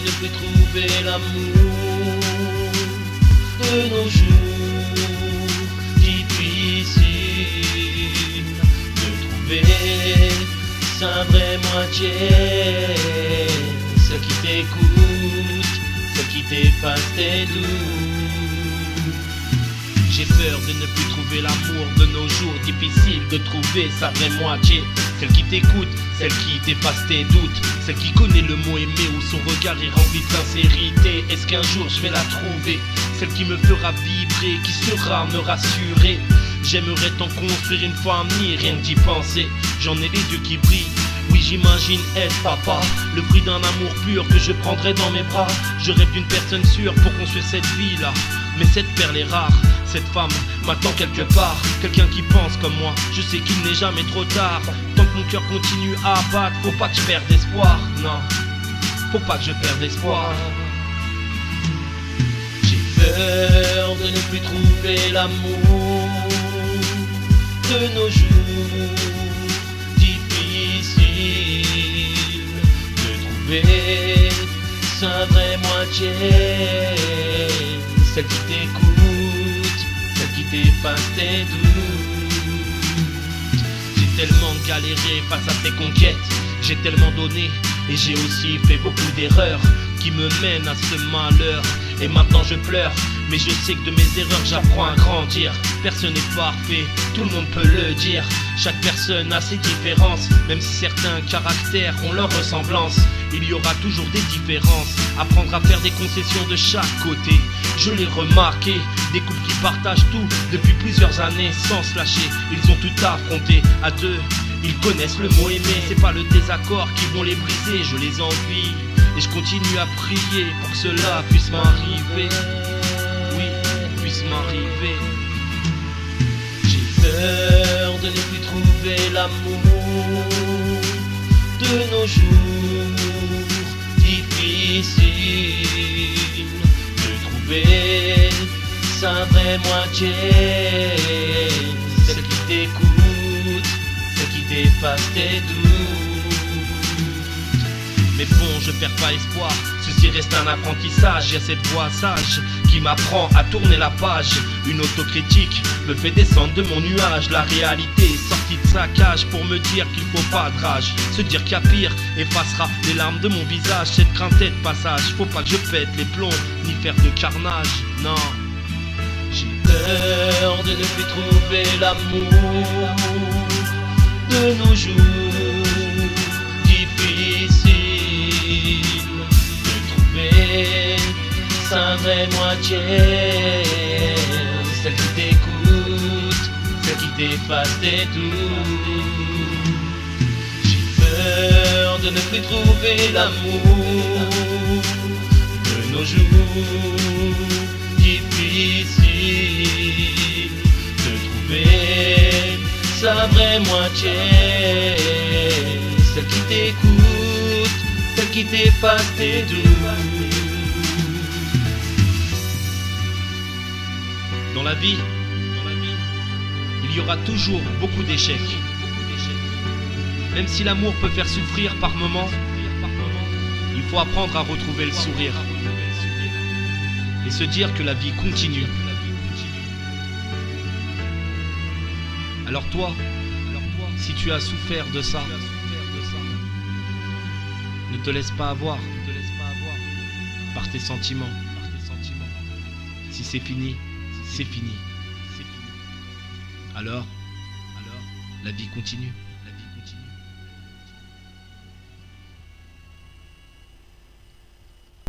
ne plus trouver l'amour de nos jours. Difficile de trouver sa vraie moitié, celle qui t'écoute, celle qui t'efface tes doutes. J'ai peur de ne plus trouver l'amour de nos jours. Difficile de trouver sa vraie moitié, celle qui t'écoute, celle qui t'efface tes doutes, celle qui connaît le mot aimer où son regard est rempli de sincérité. Est-ce qu'un jour je vais la trouver, celle qui me fera vibrer, qui saura me rassurer? J'aimerais t'en construire une famille, rien que d'y penser, j'en ai les yeux qui brillent. Oui, j'imagine être papa, le fruit d'un amour pur que je prendrai dans mes bras. Je rêve d'une personne sûre pour construire cette vie-là. Mais cette perle est rare, cette femme m'attend quelque part. Quelqu'un qui pense comme moi, je sais qu'il n'est jamais trop tard. Tant que mon cœur continue à battre, faut pas que je perde espoir. Non, faut pas que je perde espoir. J'ai peur de ne plus trouver l'amour de nos jours. Difficile de trouver sa vraie moitié, celle qui t'écoute, celle qui t'efface tes doutes. J'ai tellement galéré face à tes conquêtes, j'ai tellement donné et j'ai aussi fait beaucoup d'erreurs qui me mènent à ce malheur. Et maintenant je pleure, mais je sais que de mes erreurs j'apprends à grandir. Personne n'est parfait, tout le monde peut le dire. Chaque personne a ses différences, même si certains caractères ont leur ressemblance. Il y aura toujours des différences, apprendre à faire des concessions de chaque côté. Je l'ai remarqué, des couples qui partagent tout depuis plusieurs années sans se lâcher. Ils ont tout affronté à deux, ils connaissent le mot aimer. C'est pas le désaccord qui vont les briser, je les envie. Et je continue à prier pour que cela puisse m'arriver. Oui, puisse m'arriver. J'ai peur de ne plus trouver l'amour de nos jours. Difficile de trouver sa vraie moitié, celle qui t'écoute, celle qui t'efface tes doutes. Mais bon, je perds pas espoir, ceci reste un apprentissage. Y'a cette voix sage qui m'apprend à tourner la page. Une autocritique me fait descendre de mon nuage. La réalité est sortie de sa cage pour me dire qu'il faut pas de rage. Se dire qu'il y a pire effacera les larmes de mon visage. Cette crainte est de passage, faut pas que je pète les plombs ni faire de carnage, non. J'ai peur de ne plus trouver l'amour de nos jours. Difficile de trouver sa vraie moitié, celle qui t'écoute, celle qui t'efface tes doutes. J'ai peur de ne plus trouver l'amour de nos jours. Difficile de trouver sa vraie moitié, celle qui t'écoute, celle qui t'efface tes doutes. Dans la vie, il y aura toujours beaucoup d'échecs. Même si l'amour peut faire souffrir par moments, il faut apprendre à retrouver le sourire et se dire que la vie continue. Alors toi, si tu as souffert de ça, ne te laisse pas avoir par tes sentiments. Si c'est fini, c'est fini. Alors, la vie continue.